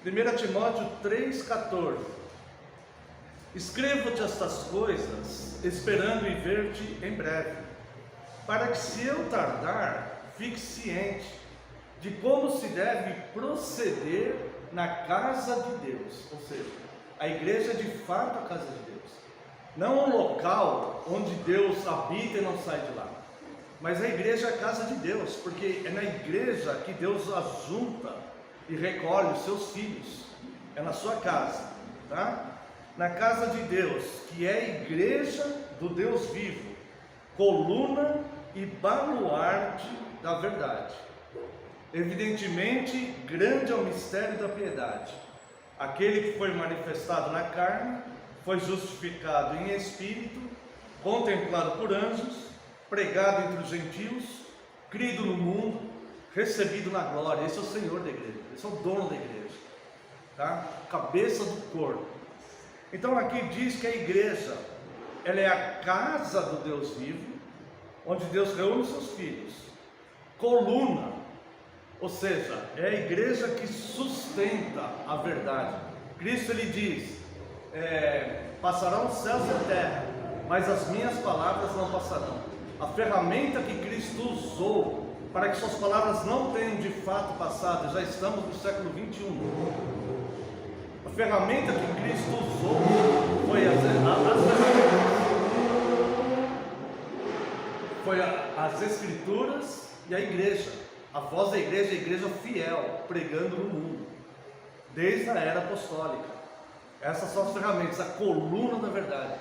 1 Timóteo 3,14. Escrevo-te estas coisas, esperando em ver-te em breve, para que, se eu tardar, fique ciente de como se deve proceder na casa de Deus. Ou seja, a igreja é de fato a casa de Deus, não um local onde Deus habita e não sai de lá, mas a igreja é a casa de Deus, porque é na igreja que Deus ajunta e recolhe os seus filhos. É na sua casa, tá? Na casa de Deus, que é a igreja do Deus vivo, coluna e baluarte da verdade. Evidentemente, grande é o mistério da piedade. Aquele que foi manifestado na carne, foi justificado em espírito, contemplado por anjos, pregado entre os gentios, crido no mundo, recebido na glória. Esse é o Senhor da igreja, esse é o dono da igreja, tá? Cabeça do corpo. Então aqui diz que a igreja, ela é a casa do Deus vivo, onde Deus reúne seus filhos. Coluna, ou seja, é a igreja que sustenta a verdade. Cristo, ele diz, passarão os céus e a terra, mas as minhas palavras não passarão. A ferramenta que Cristo usou para que suas palavras não tenham de fato passado, já estamos no século 21. A ferramenta que Cristo usou foi as Escrituras e a igreja. A voz da igreja é a igreja fiel, pregando no mundo, desde a era apostólica. Essas são as ferramentas, a coluna da verdade.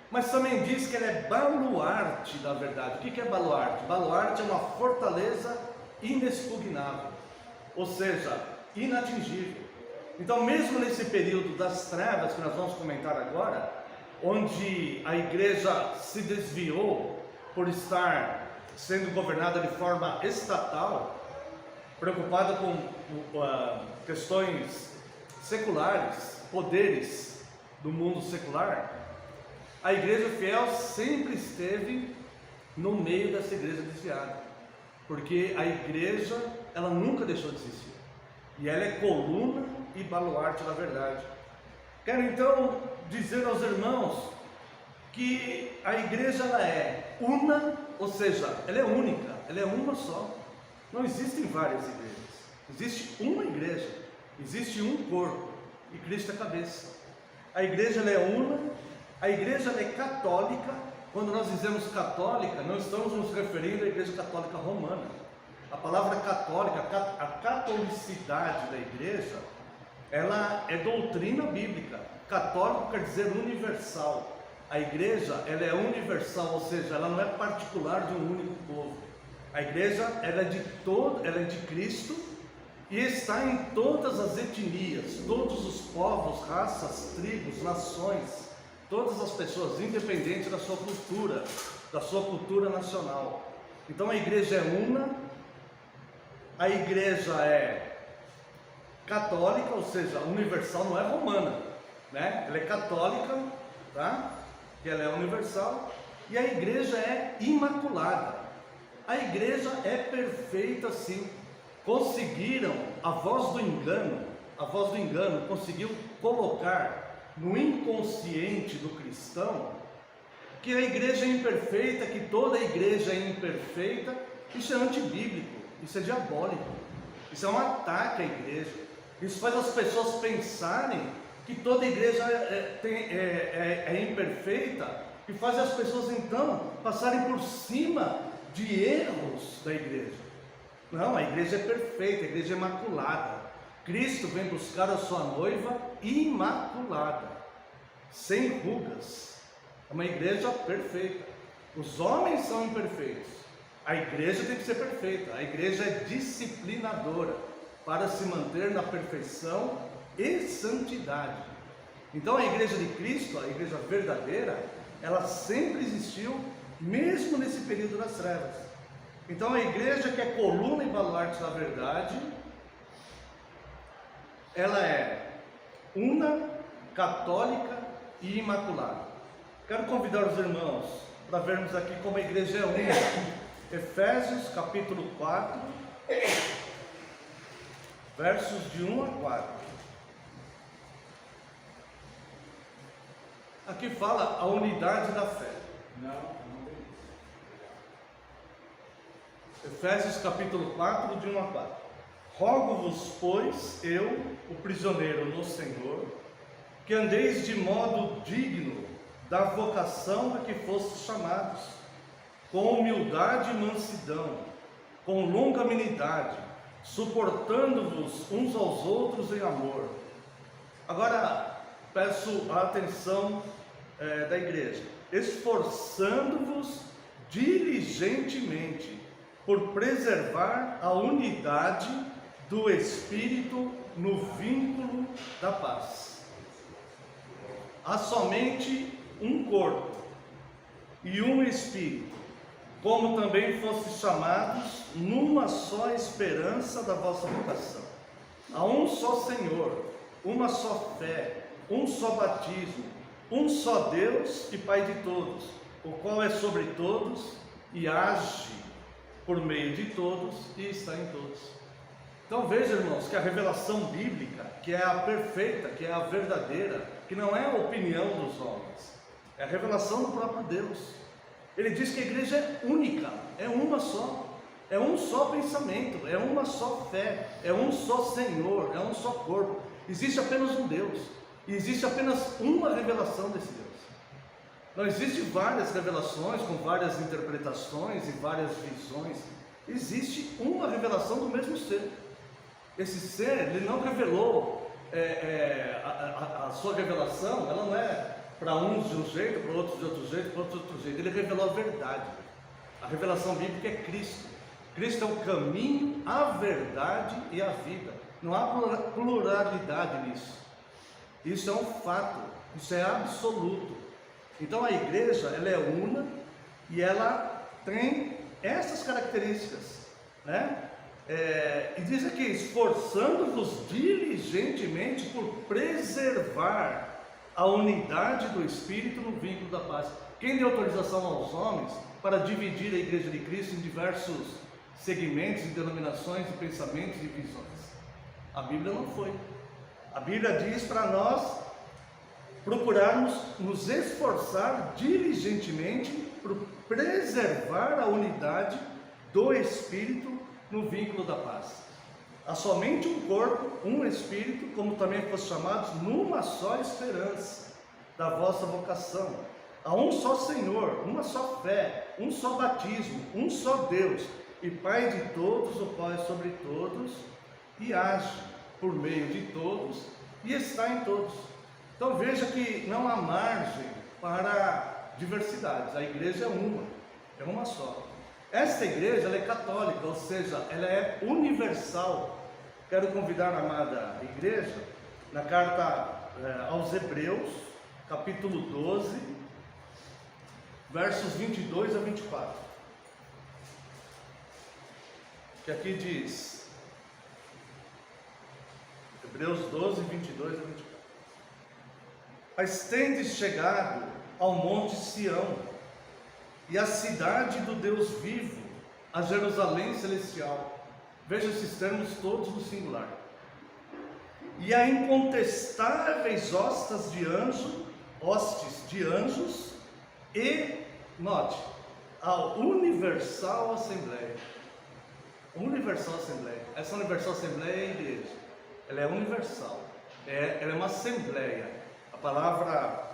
Mas também diz que ela é baluarte da verdade. O que é baluarte? Baluarte é uma fortaleza inexpugnável, ou seja, inatingível. Então, mesmo nesse período das trevas que nós vamos comentar agora, onde a igreja se desviou por estar sendo governada de forma estatal, preocupada com questões seculares, poderes do mundo secular, a igreja fiel sempre esteve no meio dessa igreja desviada, porque a igreja, ela nunca deixou de existir, e ela é coluna e baluarte da verdade. Quero então dizer aos irmãos que a igreja, ela é una, ou seja, ela é única, ela é uma só. Não existem várias igrejas, existe uma igreja, existe um corpo, e Cristo é a cabeça. A igreja, ela é una, a igreja, ela é católica. Quando nós dizemos católica, não estamos nos referindo à igreja católica romana. A palavra católica, a catolicidade da igreja, ela é doutrina bíblica. Católico quer dizer universal. A igreja, ela é universal, ou seja, ela não é particular de um único povo. A igreja, ela é de Cristo e está em todas as etnias, todos os povos, raças, tribos, nações, todas as pessoas, independente da sua cultura nacional. Então a igreja é una, a igreja é católica, ou seja, universal, não é romana, né? Ela é católica, tá? Que ela é universal, e a igreja é imaculada. A igreja é perfeita, sim. Conseguiram, a voz do engano conseguiu colocar no inconsciente do cristão que a igreja é imperfeita, que toda a igreja é imperfeita. Isso é antibíblico, isso é diabólico, isso é um ataque à igreja. Isso faz as pessoas pensarem que toda igreja é imperfeita, e faz as pessoas então passarem por cima de erros da igreja. Não, a igreja é perfeita, a igreja é imaculada. Cristo vem buscar a sua noiva imaculada, sem rugas. É uma igreja perfeita. Os homens são imperfeitos, a igreja tem que ser perfeita. A igreja é disciplinadora para se manter na perfeição e santidade. Então a igreja de Cristo, a igreja verdadeira, ela sempre existiu, mesmo nesse período das trevas. Então a igreja que é coluna e baluarte da verdade, ela é una, católica e imaculada. Quero convidar os irmãos para vermos aqui como a igreja é una. Efésios capítulo 4, versos de 1 a 4. Aqui fala a unidade da fé. Não. Efésios capítulo 4, de 1 a 4. Rogo-vos, pois, eu, o prisioneiro no Senhor, que andeis de modo digno da vocação a que fostes chamados, com humildade e mansidão, com longanimidade, suportando-vos uns aos outros em amor. Agora, peço a atenção da igreja. Esforçando-vos diligentemente por preservar a unidade do Espírito no vínculo da paz. Há somente um corpo e um Espírito, como também fostes chamados numa só esperança da vossa vocação. Há um só Senhor, uma só fé, um só batismo, um só Deus e Pai de todos, o qual é sobre todos e age por meio de todos e está em todos. Então veja, irmãos, que a revelação bíblica, que é a perfeita, que é a verdadeira, que não é a opinião dos homens, é a revelação do próprio Deus. Ele diz que a igreja é única, é uma só, é um só pensamento, é uma só fé, é um só Senhor, é um só corpo. Existe apenas um Deus, e existe apenas uma revelação desse Deus. Não existe várias revelações com várias interpretações e várias visões. Existe uma revelação do mesmo ser. Esse ser, ele não revelou a sua revelação, ela não é para uns de um jeito, para outros de outro jeito, para outros de outro jeito. Ele revelou a verdade. A revelação bíblica é Cristo. Cristo é o caminho, a verdade e a vida. Não há pluralidade nisso. Isso é um fato, isso é absoluto. Então a igreja, ela é una e ela tem essas características, né? E diz aqui, esforçando-vos diligentemente por preservar a unidade do Espírito no vínculo da paz. Quem deu autorização aos homens para dividir a igreja de Cristo em diversos segmentos, e denominações, e pensamentos e visões? A Bíblia não foi. A Bíblia diz para nós procurarmos nos esforçar diligentemente por preservar a unidade do Espírito no vínculo da paz. Há somente um corpo, um Espírito, como também fosse chamados, numa só esperança da vossa vocação. Há um só Senhor, uma só fé, um só batismo, um só Deus e Pai de todos, o qual é sobre todos e age por meio de todos e está em todos. Então veja que não há margem para diversidades. A igreja é uma só. Esta igreja, ela é católica, ou seja, ela é universal. Quero convidar a amada igreja, na carta aos Hebreus, capítulo 12, versos 22 a 24. Que aqui diz, Hebreus 12, 22 a 24. Mas tendes chegado ao monte Sião, e à cidade do Deus vivo, a Jerusalém celestial. Veja esses termos todos no singular. E a incontestáveis hostes de anjos, e, note, a universal assembleia. Universal assembleia. Essa universal assembleia é a igreja. Ela é universal. Ela é uma assembleia. A palavra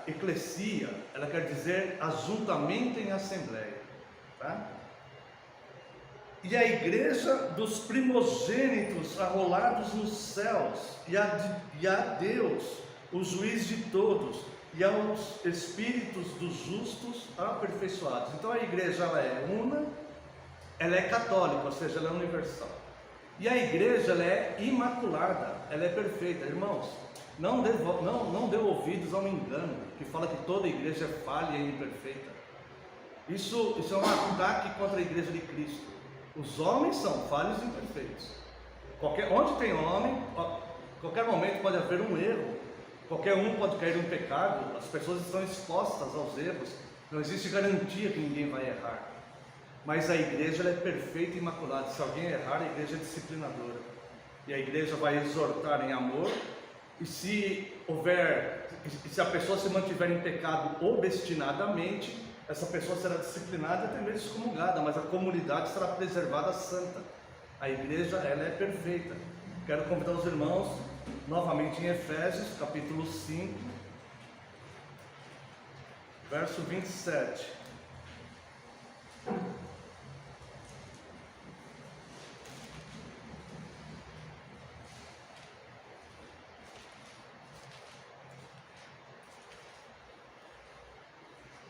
eclesia, ela quer dizer ajuntamento em assembleia, tá? E a igreja dos primogênitos arrolados nos céus, e a Deus, o juiz de todos, e aos espíritos dos justos aperfeiçoados. Então a igreja, ela é una, ela é católica, ou seja, ela é universal. E a igreja, ela é imaculada, ela é perfeita. Irmãos, não dê ouvidos ao engano que fala que toda igreja é falha e imperfeita. Isso é um ataque contra a igreja de Cristo. Os homens são falhos e imperfeitos. Onde tem homem, qualquer momento pode haver um erro. Qualquer um pode cair em um pecado. As pessoas estão expostas aos erros. Não existe garantia que ninguém vai errar. Mas a igreja, ela é perfeita e imaculada. Se alguém errar, a igreja é disciplinadora. E a igreja vai exortar em amor, e se a pessoa se mantiver em pecado obstinadamente, essa pessoa será disciplinada e até mesmo excomungada, mas a comunidade será preservada santa. A igreja, ela é perfeita. Quero convidar os irmãos novamente em Efésios, capítulo 5, verso 27.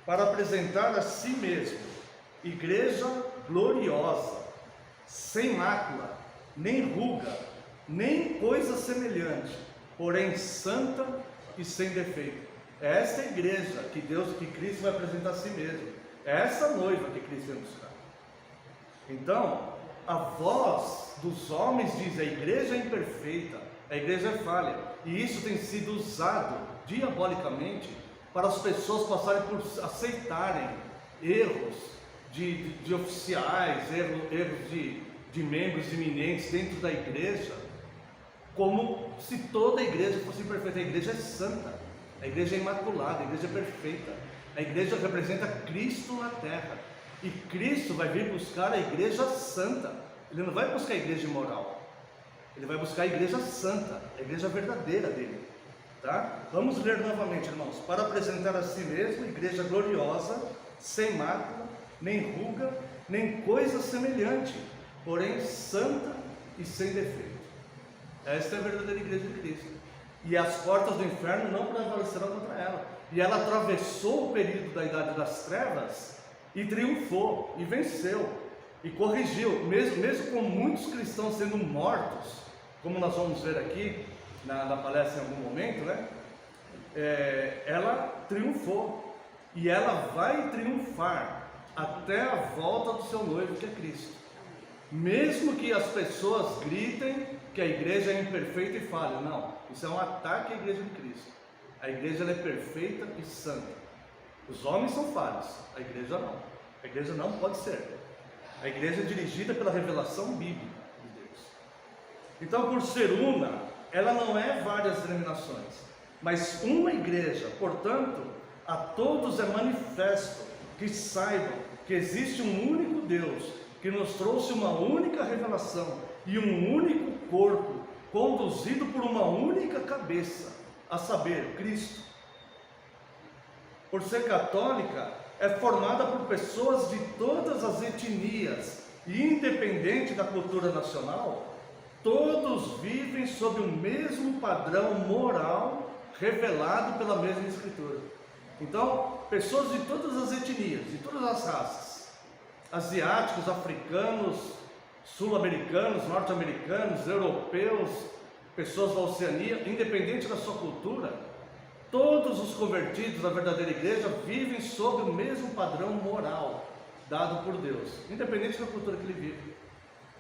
Para apresentar a si mesmo igreja gloriosa, sem mácula, nem ruga, nem coisa semelhante, porém santa e sem defeito. É essa igreja que Cristo vai apresentar a si mesmo. É essa noiva que Cristo vai buscar. Então, a voz dos homens diz: a igreja é imperfeita, a igreja é falha, e isso tem sido usado diabolicamente para as pessoas passarem por aceitarem erros de oficiais, erros de membros eminentes dentro da igreja, como se toda a igreja fosse perfeita. A igreja é santa, a igreja é imaculada, a igreja é perfeita. A igreja representa Cristo na terra, e Cristo vai vir buscar a igreja santa. Ele não vai buscar a igreja imoral, ele vai buscar a igreja santa, a igreja verdadeira dele. Tá? Vamos ler novamente, irmãos. Para apresentar a si mesmo igreja gloriosa, sem mácula, nem ruga, nem coisa semelhante, porém santa e sem defeito. Esta é a verdadeira igreja de Cristo, e as portas do inferno não prevalecerão contra ela. E ela atravessou o período da idade das trevas e triunfou, e venceu, e corrigiu, mesmo com muitos cristãos sendo mortos, como nós vamos ver aqui na palestra em algum momento, né? Ela triunfou, e ela vai triunfar até a volta do seu noivo, que é Cristo. Mesmo que as pessoas gritem que a igreja é imperfeita e falha, não, isso é um ataque à igreja de Cristo. A igreja, ela é perfeita e santa. Os homens são falhos, a igreja não. A igreja não pode ser. A igreja é dirigida pela revelação bíblica de Deus. Então, por ser una, ela não é várias denominações, mas uma igreja. Portanto, a todos é manifesto que saibam que existe um único Deus, que nos trouxe uma única revelação e um único corpo, conduzido por uma única cabeça, a saber, Cristo. Por ser católica, é formada por pessoas de todas as etnias, e independente da cultura nacional, todos vivem sob o mesmo padrão moral revelado pela mesma Escritura. Então, pessoas de todas as etnias, de todas as raças, asiáticos, africanos, sul-americanos, norte-americanos, europeus, pessoas da Oceania, independente da sua cultura, todos os convertidos da verdadeira igreja vivem sob o mesmo padrão moral dado por Deus, independente da cultura que ele vive.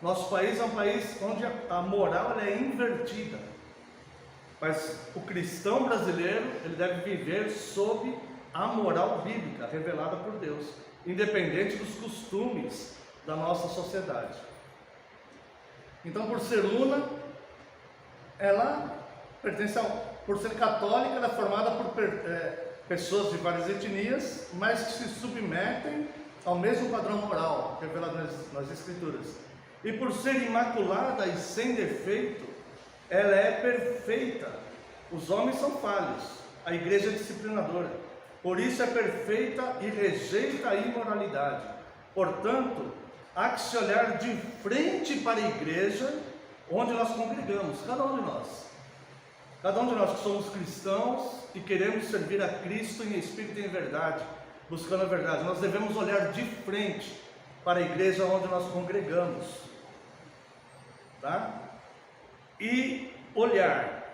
Nosso país é um país onde a moral ela é invertida, mas o cristão brasileiro, ele deve viver sob a moral bíblica revelada por Deus, independente dos costumes da nossa sociedade. Então, por ser una, ela pertence por ser católica, ela é formada por pessoas de várias etnias, mas que se submetem ao mesmo padrão moral revelado nas Escrituras. E por ser imaculada e sem defeito, ela é perfeita. Os homens são falhos, a igreja é disciplinadora, por isso é perfeita e rejeita a imoralidade. Portanto, há que se olhar de frente para a igreja onde nós congregamos, cada um de nós que somos cristãos e queremos servir a Cristo em espírito e em verdade, buscando a verdade. Nós devemos olhar de frente para a igreja onde nós congregamos, tá? E olhar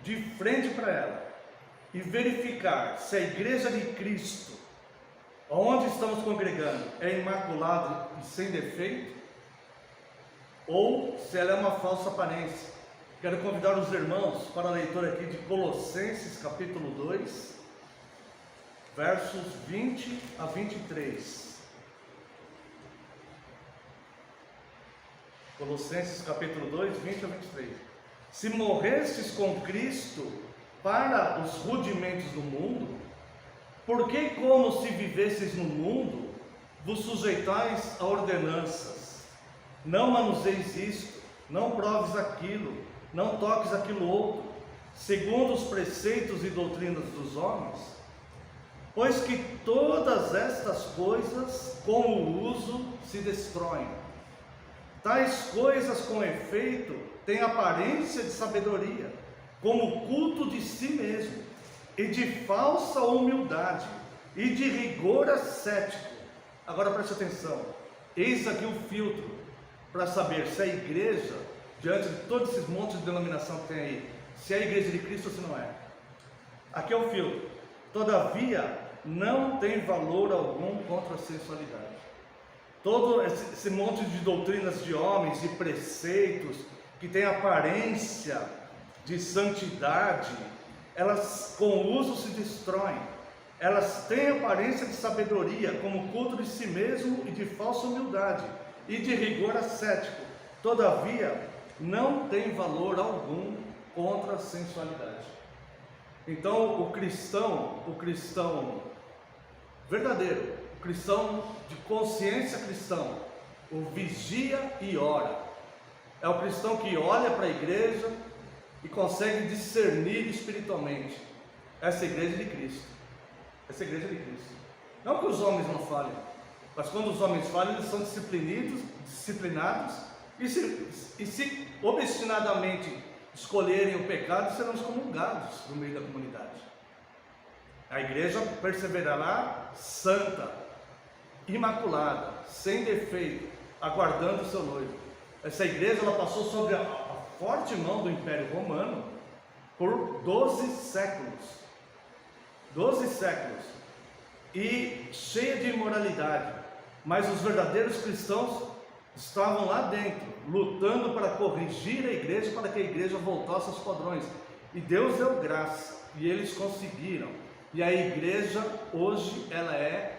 de frente para ela e verificar se a igreja de Cristo, onde estamos congregando, é imaculada e sem defeito, ou se ela é uma falsa aparência. Quero convidar os irmãos para a leitura aqui de Colossenses capítulo 2, versos 20 a 23. Colossenses capítulo 2, 20 a 23. se morrestes com Cristo para os rudimentos do mundo, por que, como se vivesseis no mundo, vos sujeitais a ordenanças? Não manuseis isto, não proves aquilo, não toques aquilo outro, segundo os preceitos e doutrinas dos homens? Pois que todas estas coisas, com o uso, se destroem. Tais coisas, com efeito, têm aparência de sabedoria, como o culto de si mesmo, e de falsa humildade, e de rigor ascético. Agora preste atenção, eis aqui o filtro, para saber se a igreja, diante de todos esses montes de denominação que tem aí, se é a igreja de Cristo ou se não é. Aqui é o filtro. Todavia, não tem valor algum contra a sensualidade. Todo esse monte de doutrinas de homens, de preceitos, que tem aparência de santidade, elas com o uso se destroem. Elas têm aparência de sabedoria, como culto de si mesmo e de falsa humildade, e de rigor ascético. Todavia, não tem valor algum contra a sensualidade. Então, o cristão verdadeiro, o cristão de consciência cristã, o vigia e ora, é o cristão que olha para a igreja e consegue discernir espiritualmente. Essa é a igreja de Cristo. Essa é a igreja de Cristo. Não que os homens não falem, mas quando os homens falem, eles são disciplinados e se obstinadamente escolherem o pecado, serão excomungados no meio da comunidade. A igreja perseverará santa, imaculada, sem defeito, aguardando o seu noivo. Essa igreja ela passou sob a forte mão do Império Romano por 12 séculos. 12 séculos. E cheia de imoralidade. Mas os verdadeiros cristãos estavam lá dentro, lutando para corrigir a igreja, para que a igreja voltasse aos padrões. E Deus deu graça, e eles conseguiram. E a igreja hoje ela é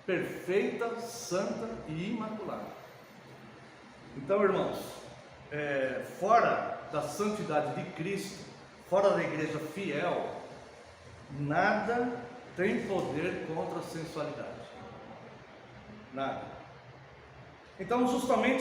perfeita, santa e imaculada. Então, irmãos, fora da santidade de Cristo, fora da igreja fiel, nada tem poder contra a sensualidade. Nada. Então, justamente